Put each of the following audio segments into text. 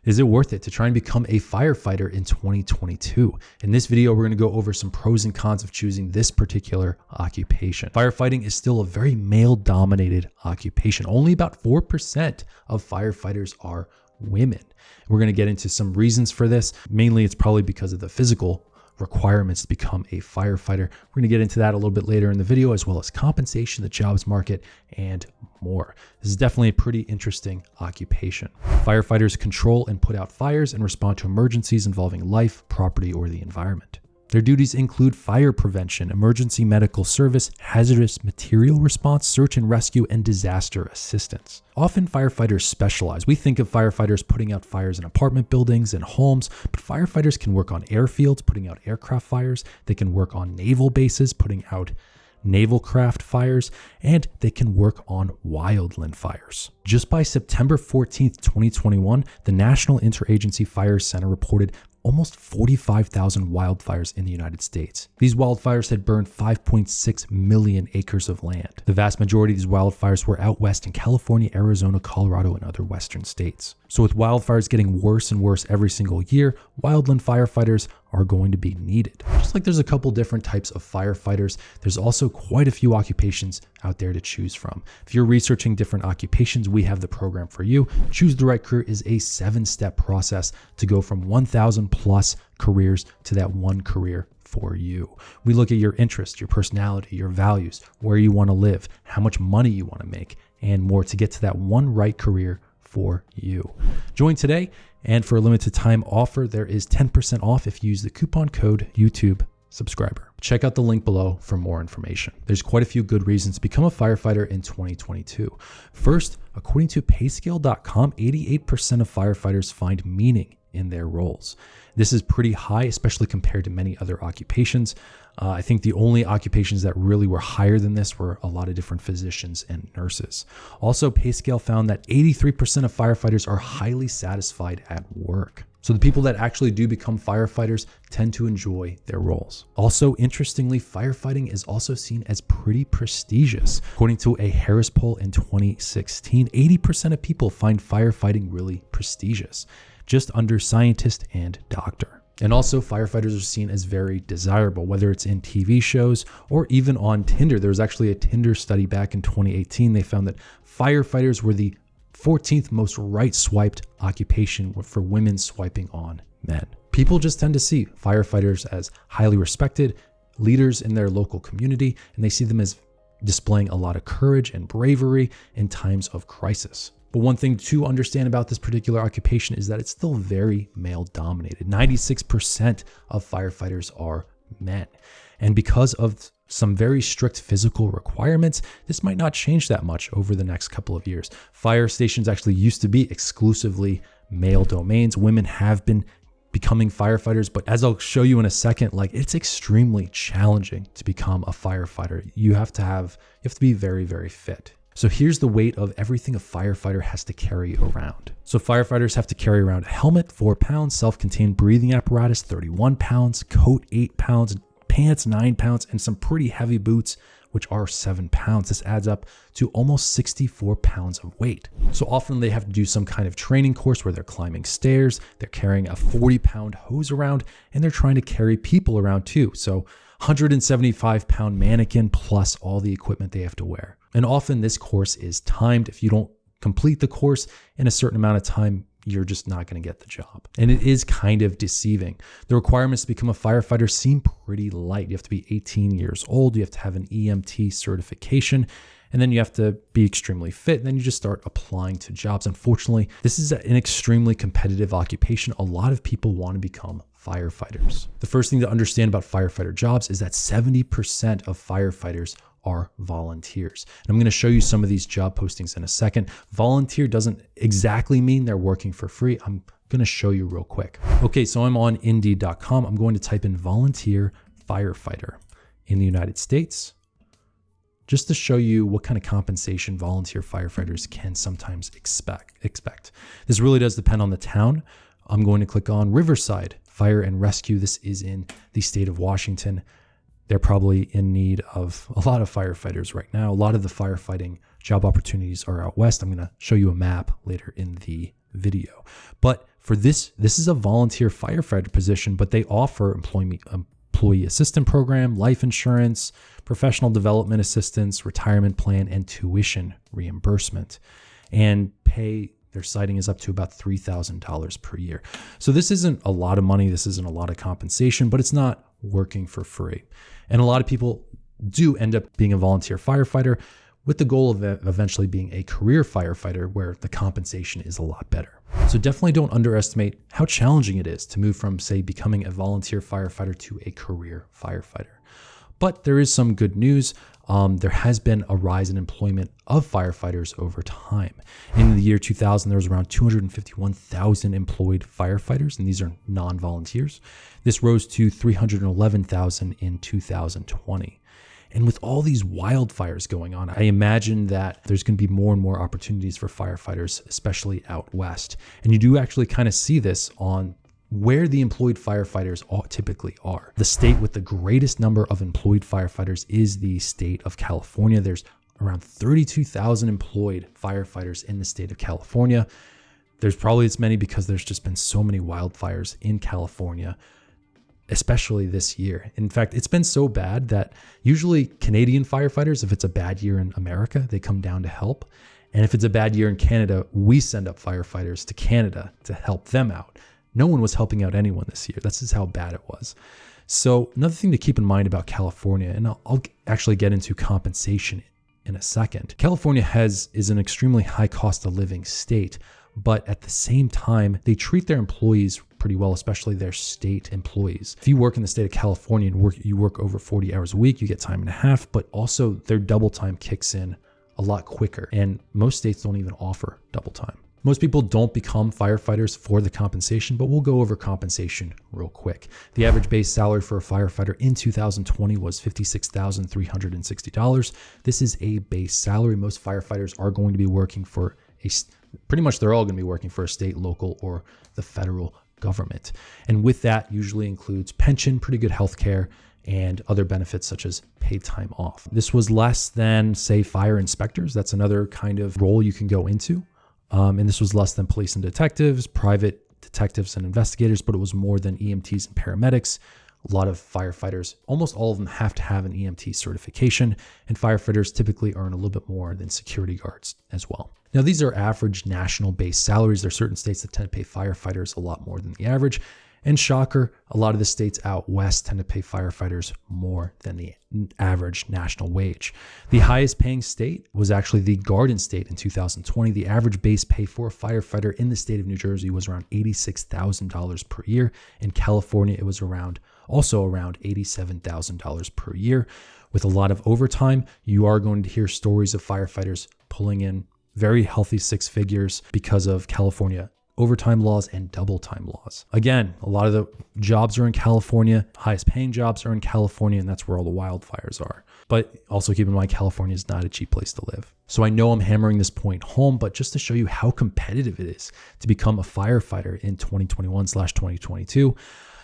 Is it worth it to try and become a firefighter in 2022? In this video, we're going to go over some pros and cons of choosing this particular occupation. Firefighting is still a very male-dominated occupation. Only about 4% of firefighters are women. We're going to get into some reasons for this. Mainly, it's probably because of the physical requirements to become a firefighter. We're going to get into that a little bit later in the video, as well as compensation, the jobs market, and more. This is definitely a pretty interesting occupation. Firefighters control and put out fires and respond to emergencies involving life, property, or the environment. Their duties include fire prevention, emergency medical service, hazardous material response, search and rescue, and disaster assistance. Often firefighters specialize. We think of firefighters putting out fires in apartment buildings and homes, but firefighters can work on airfields, putting out aircraft fires. They can work on naval bases, putting out naval craft fires, and they can work on wildland fires. Just by September 14th, 2021, the National Interagency Fire Center reported almost 45,000 wildfires in the United States. These wildfires had burned 5.6 million acres of land. The vast majority of these wildfires were out west in California, Arizona, Colorado, and other western states. So with wildfires getting worse and worse every single year, wildland firefighters are going to be needed. Just like there's a couple different types of firefighters, there's also quite a few occupations out there to choose from. If you're researching different occupations, we have the program for you. Choose the Right Career is a 7-step process to go from 1,000 plus careers to that one career for you. We look at your interests, your personality, your values, where you want to live, how much money you want to make, and more to get to that one right career for you. Join today, and for a limited time offer, there is 10% off if you use the coupon code YouTube subscriber. Check out the link below for more information. There's quite a few good reasons to become a firefighter in 2022. First, according to payscale.com, 88% of firefighters find meaning in their roles. This is pretty high, especially compared to many other occupations. I think the only occupations that really were higher than this were a lot of different physicians and nurses. Also, PayScale found that 83% of firefighters are highly satisfied at work. So the people that actually do become firefighters tend to enjoy their roles. Also, interestingly, firefighting is also seen as pretty prestigious. According to a Harris poll in 2016, 80% of people find firefighting really prestigious, just under scientist and doctor. And also, firefighters are seen as very desirable, whether it's in TV shows or even on Tinder. There was actually a Tinder study back in 2018. They found that firefighters were the 14th most right-swiped occupation for women swiping on men. People just tend to see firefighters as highly respected leaders in their local community, and they see them as displaying a lot of courage and bravery in times of crisis. But one thing to understand about this particular occupation is that it's still very male-dominated. 96% of firefighters are men. And because of some very strict physical requirements, this might not change that much over the next couple of years. Fire stations actually used to be exclusively male domains. Women have been becoming firefighters, but as I'll show you in a second, it's extremely challenging to become a firefighter. You have to be very, very fit. So here's the weight of everything a firefighter has to carry around. So firefighters have to carry around a helmet, 4 pounds, self-contained breathing apparatus, 31 pounds, coat, 8 pounds, pants, 9 pounds, and some pretty heavy boots, which are 7 pounds. This adds up to almost 64 pounds of weight. So often they have to do some kind of training course where they're climbing stairs, they're carrying a 40-pound hose around, and they're trying to carry people around too. So 175-pound mannequin plus all the equipment they have to wear. And often this course is timed. If you don't complete the course in a certain amount of time, you're just not going to get the job. And it is kind of deceiving. The requirements to become a firefighter seem pretty light. You have to be 18 years old. You have to have an EMT certification. And then you have to be extremely fit. And then you just start applying to jobs. Unfortunately, this is an extremely competitive occupation. A lot of people want to become firefighters. The first thing to understand about firefighter jobs is that 70% of firefighters are volunteers. And I'm going to show you some of these job postings in a second. Volunteer doesn't exactly mean they're working for free. I'm going to show you real quick. Okay, so I'm on Indeed.com. I'm going to type in volunteer firefighter in the United States, just to show you what kind of compensation volunteer firefighters can sometimes expect. This really does depend on the town. I'm going to click on Riverside Fire and Rescue. This is in the state of Washington. They're probably in need of a lot of firefighters right now. A lot of the firefighting job opportunities are out west. I'm going to show you a map later in the video. But For this is a volunteer firefighter position, but they offer employee assistance program, life insurance, professional development assistance, retirement plan, and tuition reimbursement. And pay, their citing is up to about $3,000 per year. So this isn't a lot of money. This isn't a lot of compensation, but it's not working for free. And a lot of people do end up being a volunteer firefighter with the goal of eventually being a career firefighter where the compensation is a lot better. So definitely don't underestimate how challenging it is to move from, say, becoming a volunteer firefighter to a career firefighter. But there is some good news. There has been a rise in employment of firefighters over time. In the year 2000, there was around 251,000 employed firefighters, and these are non-volunteers. This rose to 311,000 in 2020. And with all these wildfires going on, I imagine that there's going to be more and more opportunities for firefighters, especially out west. And you do actually kind of see this on where the employed firefighters typically are. The state with the greatest number of employed firefighters is the state of California. There's around 32,000 employed firefighters in the state of California. There's probably as many because there's just been so many wildfires in California, especially this year. In fact, it's been so bad that usually Canadian firefighters, if it's a bad year in America, they come down to help. And if it's a bad year in Canada, we send up firefighters to Canada to help them out. No one was helping out anyone this year. That's just how bad it was. So another thing to keep in mind about California, and I'll actually get into compensation in a second. California is an extremely high cost of living state, but at the same time, they treat their employees pretty well, especially their state employees. If you work in the state of California and you work over 40 hours a week, you get time and a half, but also their double time kicks in a lot quicker. And most states don't even offer double time. Most people don't become firefighters for the compensation, but we'll go over compensation real quick. The average base salary for a firefighter in 2020 was $56,360. This is a base salary. Most firefighters are going to be working for pretty much they're all going to be working for a state, local, or the federal government. And with that usually includes pension, pretty good health care, and other benefits such as paid time off. This was less than, say, fire inspectors. That's another kind of role you can go into. And this was less than police and detectives, private detectives and investigators, but it was more than EMTs and paramedics. A lot of firefighters, almost all of them have to have an EMT certification, and firefighters typically earn a little bit more than security guards as well. Now, these are average national base salaries. There are certain states that tend to pay firefighters a lot more than the average. And shocker, a lot of the states out west tend to pay firefighters more than the average national wage. The highest paying state was actually the Garden State in 2020. The average base pay for a firefighter in the state of New Jersey was around $86,000 per year. In California, it was also around $87,000 per year. With a lot of overtime, you are going to hear stories of firefighters pulling in very healthy six figures because of California overtime laws and double time laws. Again, a lot of the jobs are in California, highest paying jobs are in California, and that's where all the wildfires are. But also keep in mind, California is not a cheap place to live. So I know I'm hammering this point home, but just to show you how competitive it is to become a firefighter in 2021/2022,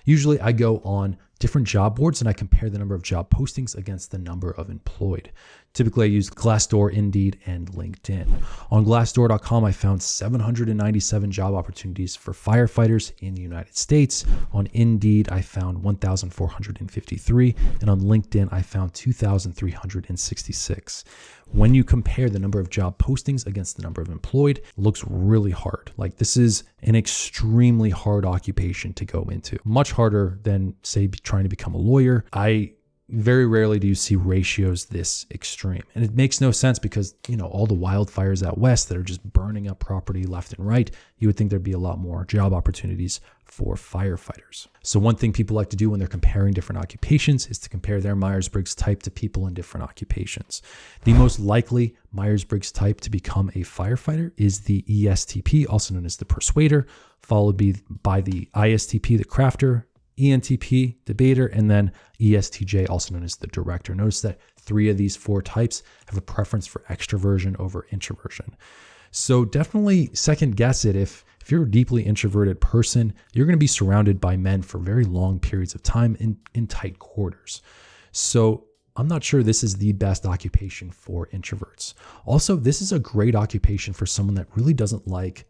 usually I go on different job boards and I compare the number of job postings against the number of employed. Typically, I use Glassdoor, Indeed, and LinkedIn. On Glassdoor.com, I found 797 job opportunities for firefighters in the United States. On Indeed, I found 1,453, and on LinkedIn, I found 2,366. When you compare the number of job postings against the number of employed, it looks really hard. Like, this is an extremely hard occupation to go into. Much harder than, say, trying to become a lawyer. Very rarely do you see ratios this extreme. And it makes no sense because, all the wildfires out west that are just burning up property left and right, you would think there'd be a lot more job opportunities for firefighters. So one thing people like to do when they're comparing different occupations is to compare their Myers-Briggs type to people in different occupations. The most likely Myers-Briggs type to become a firefighter is the ESTP, also known as the persuader, followed by the ISTP, the crafter, ENTP, debater, and then ESTJ, also known as the director. Notice that 3 of these 4 types have a preference for extroversion over introversion. So definitely second guess it. If you're a deeply introverted person, you're going to be surrounded by men for very long periods of time in tight quarters. So I'm not sure this is the best occupation for introverts. Also, this is a great occupation for someone that really doesn't like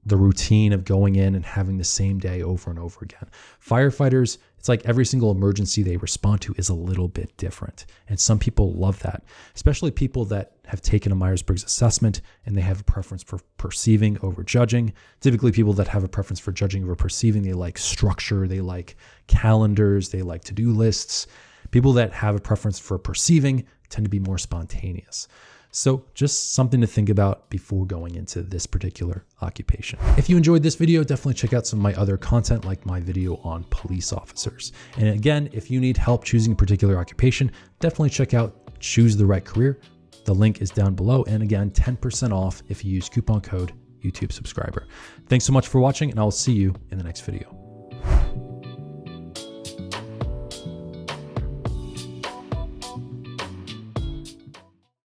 the routine of going in and having the same day over and over again. Firefighters, it's like every single emergency they respond to is a little bit different. And some people love that, especially people that have taken a Myers-Briggs assessment and they have a preference for perceiving over judging. Typically people that have a preference for judging over perceiving, they like structure, they like calendars, they like to-do lists. People that have a preference for perceiving tend to be more spontaneous. So just something to think about before going into this particular occupation. If you enjoyed this video, definitely check out some of my other content like my video on police officers. And again, if you need help choosing a particular occupation, definitely check out Choose the Right Career. The link is down below. And again, 10% off if you use coupon code YouTube subscriber. Thanks so much for watching, and I'll see you in the next video.